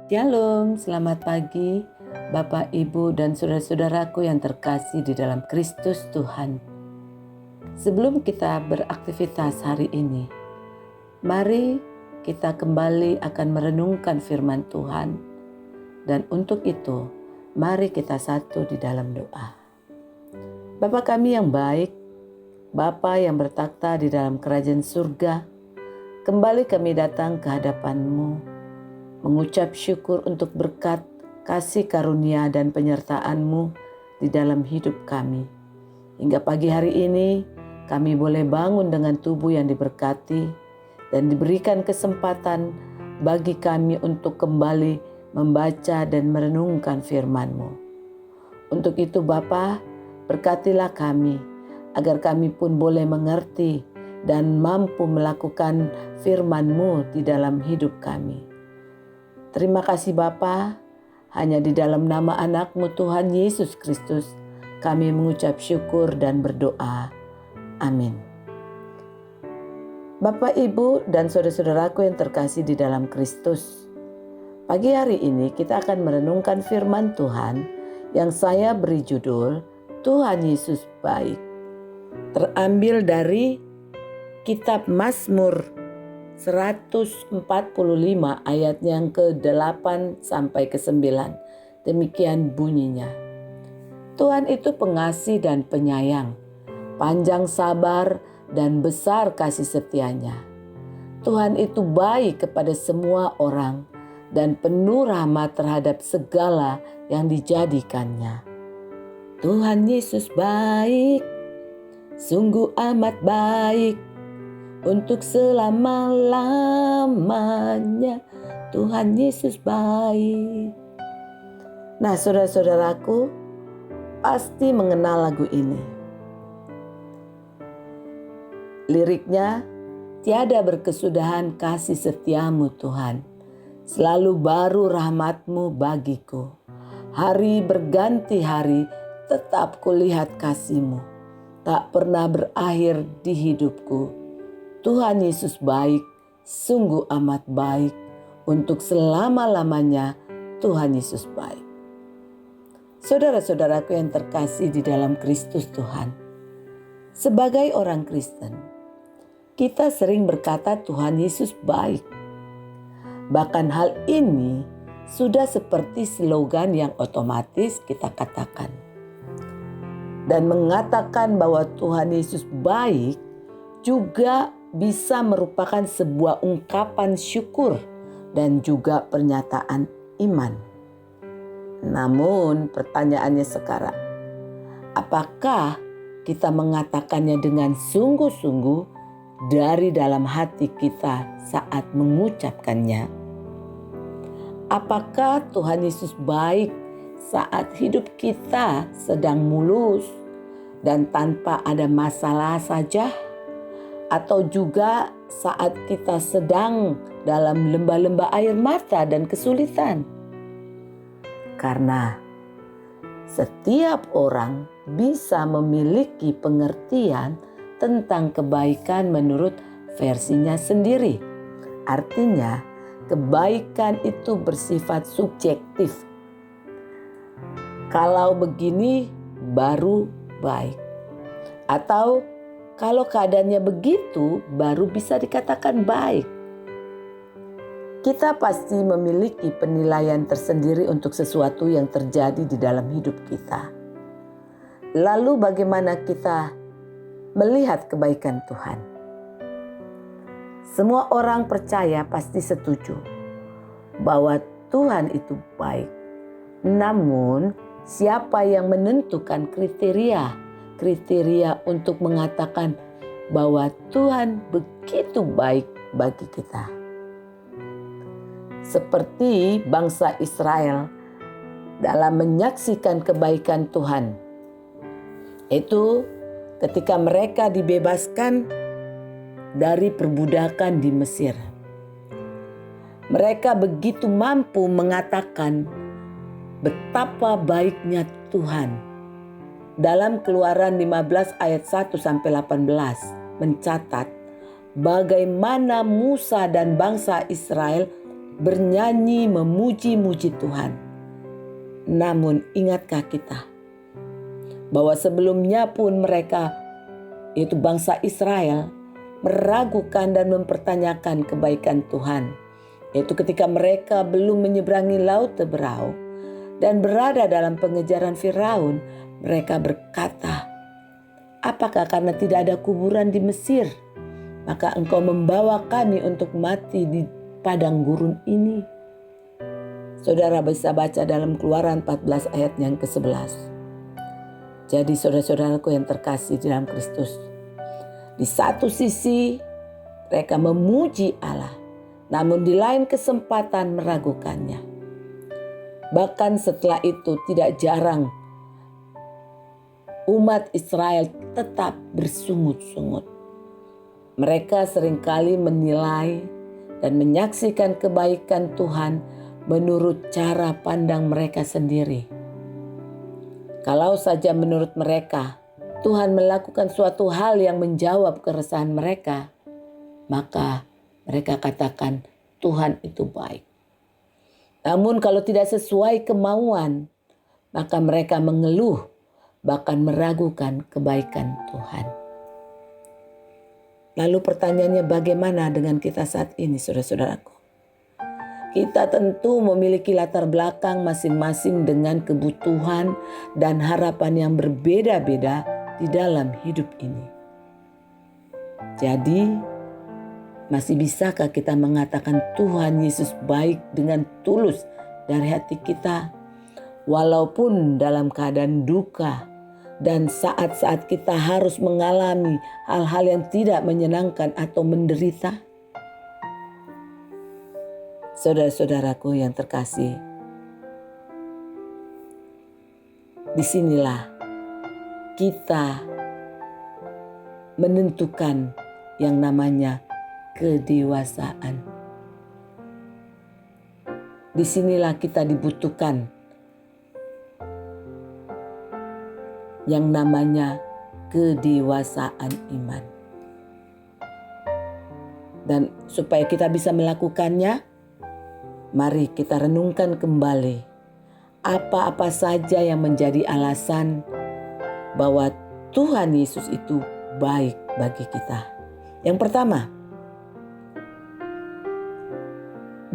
Shalom, selamat pagi Bapak, Ibu, dan saudara-saudaraku yang terkasih di dalam Kristus Tuhan. Sebelum kita beraktivitas hari ini, mari kita kembali akan merenungkan firman Tuhan. Dan untuk itu, mari kita satu di dalam doa. Bapa kami yang baik, Bapa yang bertakhta di dalam kerajaan surga, kembali kami datang ke hadapan-Mu, mengucap syukur untuk berkat, kasih karunia dan penyertaan-Mu di dalam hidup kami. Hingga pagi hari ini kami boleh bangun dengan tubuh yang diberkati dan diberikan kesempatan bagi kami untuk kembali membaca dan merenungkan firman-Mu. Untuk itu Bapa, berkatilah kami agar kami pun boleh mengerti dan mampu melakukan firman-Mu di dalam hidup kami. Terima kasih Bapa, hanya di dalam nama anak-Mu Tuhan Yesus Kristus kami mengucap syukur dan berdoa. Amin. Bapak, Ibu, dan saudara-saudaraku yang terkasih di dalam Kristus, pagi hari ini kita akan merenungkan firman Tuhan yang saya beri judul Tuhan Yesus Baik. Terambil dari kitab Mazmur 145 ayat yang ke-8 sampai ke-9. Demikian bunyinya. Tuhan itu pengasih dan penyayang, panjang sabar dan besar kasih setianya. Tuhan itu baik kepada semua orang dan penuh rahmat terhadap segala yang dijadikannya. Tuhan Yesus baik, sungguh amat baik. Untuk selama-lamanya Tuhan Yesus baik. Nah, saudara-saudaraku pasti mengenal lagu ini. Liriknya, tiada berkesudahan kasih setiamu Tuhan, selalu baru rahmatmu bagiku. Hari berganti hari tetap kulihat kasihmu, tak pernah berakhir di hidupku. Tuhan Yesus baik, sungguh amat baik, untuk selama-lamanya Tuhan Yesus baik. Saudara-saudaraku yang terkasih di dalam Kristus Tuhan, sebagai orang Kristen, kita sering berkata Tuhan Yesus baik. Bahkan hal ini sudah seperti slogan yang otomatis kita katakan. Dan mengatakan bahwa Tuhan Yesus baik juga bisa merupakan sebuah ungkapan syukur dan juga pernyataan iman. Namun pertanyaannya sekarang, apakah kita mengatakannya dengan sungguh-sungguh dari dalam hati kita saat mengucapkannya? Apakah Tuhan Yesus baik saat hidup kita sedang mulus dan tanpa ada masalah saja? Atau juga saat kita sedang dalam lembah-lembah air mata dan kesulitan? Karena setiap orang bisa memiliki pengertian tentang kebaikan menurut versinya sendiri. Artinya, kebaikan itu bersifat subjektif. Kalau begini baru baik. Atau kalau keadaannya begitu, baru bisa dikatakan baik. Kita pasti memiliki penilaian tersendiri untuk sesuatu yang terjadi di dalam hidup kita. Lalu bagaimana kita melihat kebaikan Tuhan? Semua orang percaya pasti setuju bahwa Tuhan itu baik. Namun, siapa yang menentukan kriteria untuk mengatakan bahwa Tuhan begitu baik bagi kita? Seperti bangsa Israel dalam menyaksikan kebaikan Tuhan, itu ketika mereka dibebaskan dari perbudakan di Mesir. Mereka begitu mampu mengatakan betapa baiknya Tuhan. dalam Keluaran 15 ayat 1 sampai 18 mencatat bagaimana Musa dan bangsa Israel bernyanyi memuji-muji Tuhan. Namun ingatkah kita bahwa sebelumnya pun mereka, yaitu bangsa Israel, meragukan dan mempertanyakan kebaikan Tuhan, yaitu ketika mereka belum menyeberangi Laut Teberau dan berada dalam pengejaran Firaun. Mereka berkata, apakah karena tidak ada kuburan di Mesir, maka engkau membawa kami untuk mati di padang gurun ini? Saudara bisa baca dalam Keluaran 14 ayat yang ke-11. Jadi saudara-saudaraku yang terkasih di dalam Kristus, di satu sisi mereka memuji Allah, namun di lain kesempatan meragukannya. Bahkan setelah itu tidak jarang umat Israel tetap bersungut-sungut. Mereka seringkali menilai dan menyaksikan kebaikan Tuhan menurut cara pandang mereka sendiri. Kalau saja menurut mereka Tuhan melakukan suatu hal yang menjawab keresahan mereka, maka mereka katakan Tuhan itu baik. Namun kalau tidak sesuai kemauan, maka mereka mengeluh, bahkan meragukan kebaikan Tuhan. Lalu pertanyaannya, bagaimana dengan kita saat ini, saudara-saudaraku? Kita tentu memiliki latar belakang masing-masing dengan kebutuhan dan harapan yang berbeda-beda di dalam hidup ini. Jadi, masih bisakah kita mengatakan Tuhan Yesus baik dengan tulus dari hati kita, walaupun dalam keadaan duka dan saat-saat kita harus mengalami hal-hal yang tidak menyenangkan atau menderita? Saudara-saudaraku yang terkasih, disinilah kita menentukan yang namanya kedewasaan. Disinilah kita dibutuhkan yang namanya kedewasaan iman. Dan supaya kita bisa melakukannya, mari kita renungkan kembali apa-apa saja yang menjadi alasan bahwa Tuhan Yesus itu baik bagi kita. Yang pertama,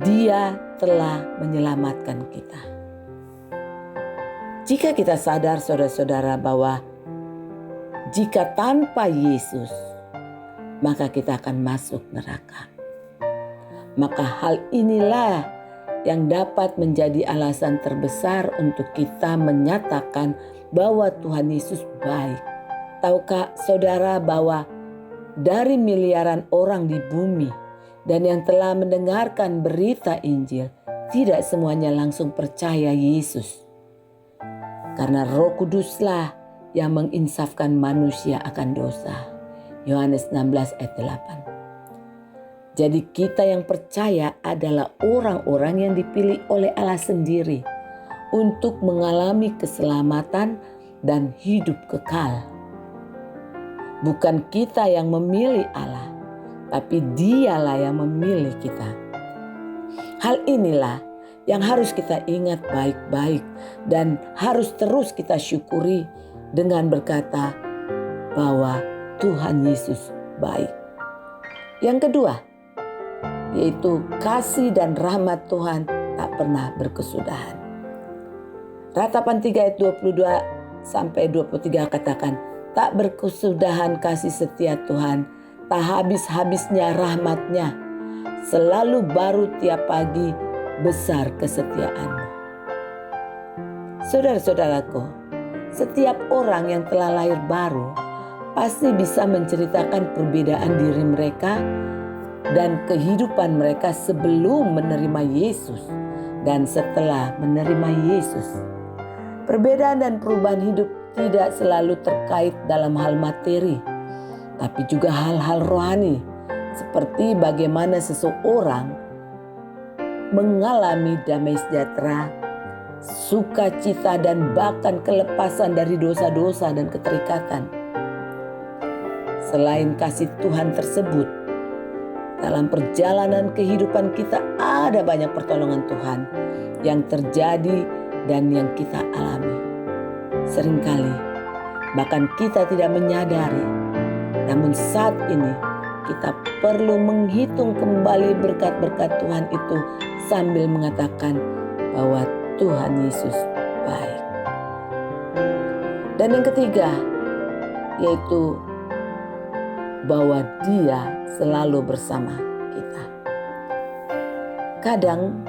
Dia telah menyelamatkan kita. Jika kita sadar saudara-saudara bahwa jika tanpa Yesus, maka kita akan masuk neraka. Maka hal inilah yang dapat menjadi alasan terbesar untuk kita menyatakan bahwa Tuhan Yesus baik. Tahukah saudara bahwa dari miliaran orang di bumi dan yang telah mendengarkan berita Injil, tidak semuanya langsung percaya Yesus. Karena Roh Kuduslah yang menginsafkan manusia akan dosa. Yohanes 16 ayat 8. Jadi kita yang percaya adalah orang-orang yang dipilih oleh Allah sendiri untuk mengalami keselamatan dan hidup kekal. Bukan kita yang memilih Allah, tapi Dialah yang memilih kita. Hal inilah yang harus kita ingat baik-baik dan harus terus kita syukuri dengan berkata bahwa Tuhan Yesus baik. Yang kedua, yaitu kasih dan rahmat Tuhan tak pernah berkesudahan. Ratapan 3 ayat 22 sampai 23 katakan, tak berkesudahan kasih setia Tuhan, tak habis-habisnya rahmatnya, selalu baru tiap pagi, besar kesetiaan-Mu. Saudara-saudaraku, setiap orang yang telah lahir baru pasti bisa menceritakan perbedaan diri mereka dan kehidupan mereka sebelum menerima Yesus dan setelah menerima Yesus. Perbedaan dan perubahan hidup tidak selalu terkait dalam hal materi, tapi juga hal-hal rohani, seperti bagaimana seseorang mengalami damai sejahtera, sukacita dan bahkan kelepasan dari dosa-dosa dan keterikatan. Selain kasih Tuhan tersebut, dalam perjalanan kehidupan kita ada banyak pertolongan Tuhan yang terjadi dan yang kita alami. Seringkali bahkan kita tidak menyadari, namun saat ini kita perlu menghitung kembali berkat-berkat Tuhan itu sambil mengatakan bahwa Tuhan Yesus baik. Dan yang ketiga, yaitu bahwa Dia selalu bersama kita. Kadang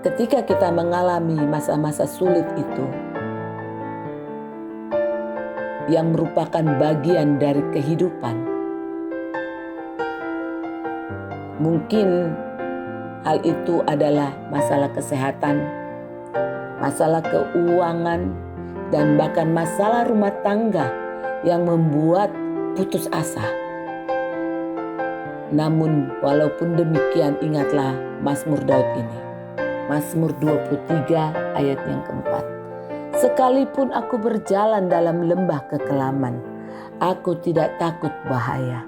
ketika kita mengalami masa-masa sulit itu, yang merupakan bagian dari kehidupan, mungkin hal itu adalah masalah kesehatan, masalah keuangan, dan bahkan masalah rumah tangga yang membuat putus asa. Namun walaupun demikian, ingatlah Mazmur Daud ini. Mazmur 23 ayat yang keempat. Sekalipun aku berjalan dalam lembah kekelaman, aku tidak takut bahaya,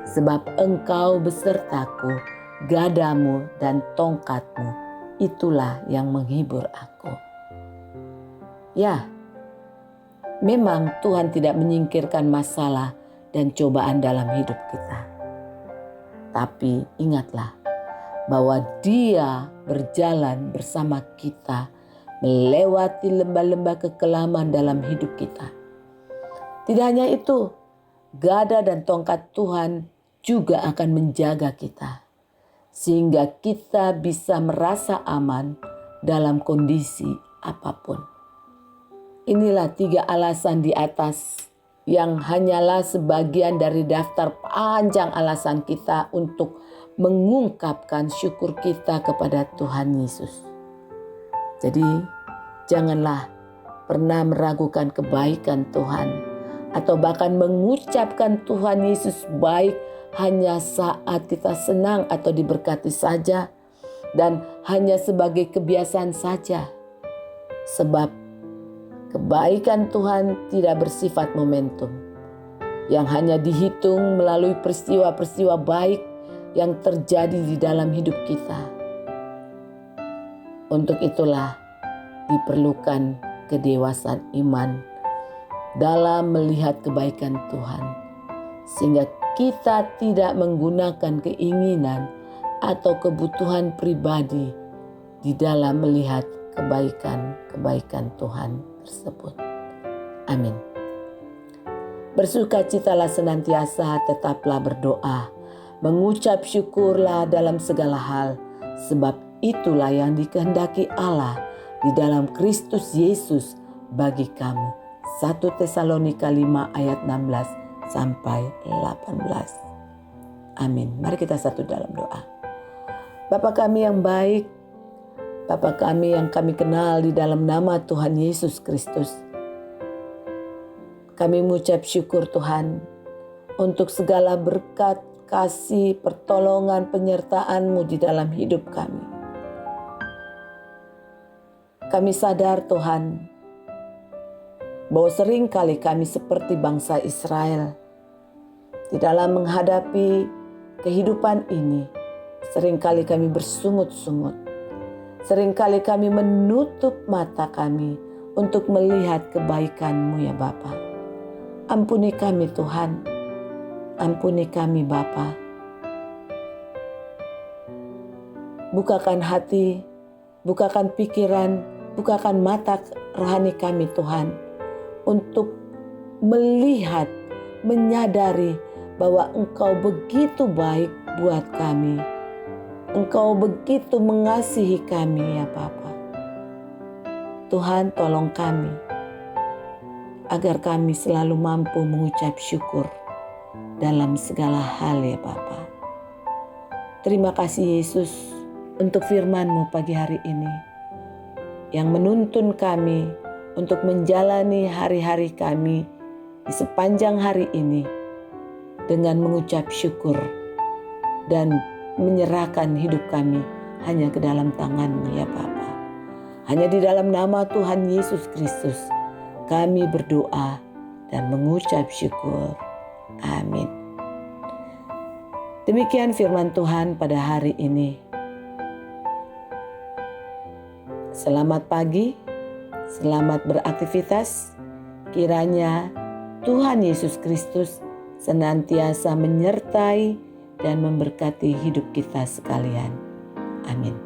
sebab Engkau besertaku, gadamu dan tongkatmu, itulah yang menghibur aku. Ya, memang Tuhan tidak menyingkirkan masalah dan cobaan dalam hidup kita. Tapi ingatlah bahwa Dia berjalan bersama kita melewati lembah-lembah kekelaman dalam hidup kita. Tidak hanya itu, gada dan tongkat Tuhan juga akan menjaga kita, sehingga kita bisa merasa aman dalam kondisi apapun. Inilah 3 alasan di atas yang hanyalah sebagian dari daftar panjang alasan kita untuk mengungkapkan syukur kita kepada Tuhan Yesus. Jadi janganlah pernah meragukan kebaikan Tuhan atau bahkan mengucapkan Tuhan Yesus baik hanya saat kita senang atau diberkati saja dan hanya sebagai kebiasaan saja. Sebab kebaikan Tuhan tidak bersifat momentum yang hanya dihitung melalui peristiwa-peristiwa baik yang terjadi di dalam hidup kita. Untuk itulah diperlukan kedewasaan iman dalam melihat kebaikan Tuhan, sehingga kita tidak menggunakan keinginan atau kebutuhan pribadi di dalam melihat kebaikan Tuhan tersebut. Amin. Bersukacitalah senantiasa, tetaplah berdoa, mengucap syukurlah dalam segala hal, sebab itulah yang dikehendaki Allah di dalam Kristus Yesus bagi kamu. 1 Tesalonika 5 ayat 16 sampai 18. Amin. Mari kita satu dalam doa. Bapa kami yang baik, Bapa kami yang kami kenal di dalam nama Tuhan Yesus Kristus, kami mengucap syukur Tuhan untuk segala berkat, kasih, pertolongan, penyertaan-Mu di dalam hidup kami. Kami sadar Tuhan bahwa seringkali kami seperti bangsa Israel di dalam menghadapi kehidupan ini. Seringkali kami bersungut-sungut. Seringkali kami menutup mata kami untuk melihat kebaikan-Mu ya Bapa. Ampuni kami Tuhan. Ampuni kami Bapa. Bukakan hati, bukakan pikiran, bukakan mata rohani kami Tuhan untuk melihat, menyadari bahwa Engkau begitu baik buat kami. Engkau begitu mengasihi kami ya Bapa. Tuhan tolong kami agar kami selalu mampu mengucap syukur dalam segala hal ya Bapa. Terima kasih Yesus untuk firman-Mu pagi hari ini yang menuntun kami untuk menjalani hari-hari kami di sepanjang hari ini dengan mengucap syukur dan menyerahkan hidup kami hanya ke dalam tangan-Mu ya Bapa. Hanya di dalam nama Tuhan Yesus Kristus kami berdoa dan mengucap syukur. Amin. Demikian firman Tuhan pada hari ini. Selamat pagi, selamat beraktivitas. Kiranya Tuhan Yesus Kristus senantiasa menyertai dan memberkati hidup kita sekalian. Amin.